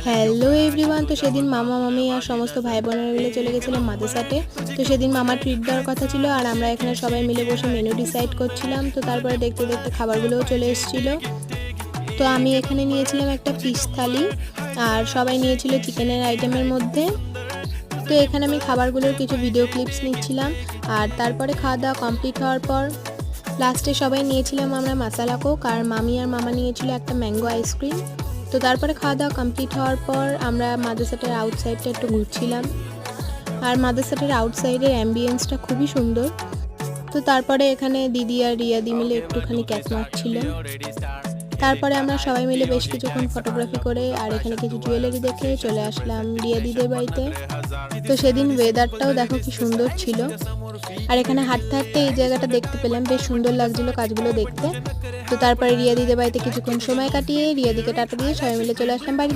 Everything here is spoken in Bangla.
Hello everyone. তো সেদিন মামা মামি আর সমস্ত ভাই বোনেরা মিলে চলে গেছিলাম মাদ্রাসাতে। তো সেদিন মামা ট্রিট দেওয়ার কথা ছিল আর আমরা এখানে সবাই মিলে বসে মেনু ডিসাইড করছিলাম। তো তারপরে দেখতে দেখতে খাবারগুলোও চলে এসেছিলো। তো আমি এখানে নিয়েছিলাম একটা ফিশ থালি আর সবাই নিয়েছিল চিকেনের আইটেমের মধ্যে। তো এখানে আমি খাবারগুলোর কিছু ভিডিও ক্লিপস নিচ্ছিলাম। আর তারপরে খাওয়া দাওয়া কমপ্লিট হওয়ার পর লাস্টে সবাই নিয়েছিলাম আমরা মশালা কোক আর মামি আর মামা নিয়েছিল একটা ম্যাঙ্গো আইসক্রিম। তো তারপরে খাওয়া দাওয়া কমপ্লিট হওয়ার পর আমরা মাদ্রাসাটার আউটসাইডটা একটু ঘুরছিলাম। আর মাদ্রাসাটার আউটসাইডের অ্যাম্বিয়েন্সটা খুবই সুন্দর। তো তারপরে এখানে দিদি আর রিয়াদি মিলে একটুখানি ক্যাচ মারছিল। তারপরে আমরা সবাই মিলে বেশ কিছুক্ষণ ফটোগ্রাফি করে আর এখানে কিছু জুয়েলারি দেখে চলে আসলাম রিয়াদিদের বাড়িতে। তো সেদিন ওয়েদারটাও দেখো কি সুন্দর ছিল। আর এখানে হাঁটতে হাঁটতে এই জায়গাটা দেখতে পেলাম, বেশ সুন্দর লাগছিল কাজগুলো দেখতে। তো তারপরে রিয়াদিদের বাড়িতে কিছুক্ষণ সময় কাটিয়ে রিয়াদিকে টাটা দিয়ে সবাই মিলে চলে আসলাম বাড়ি।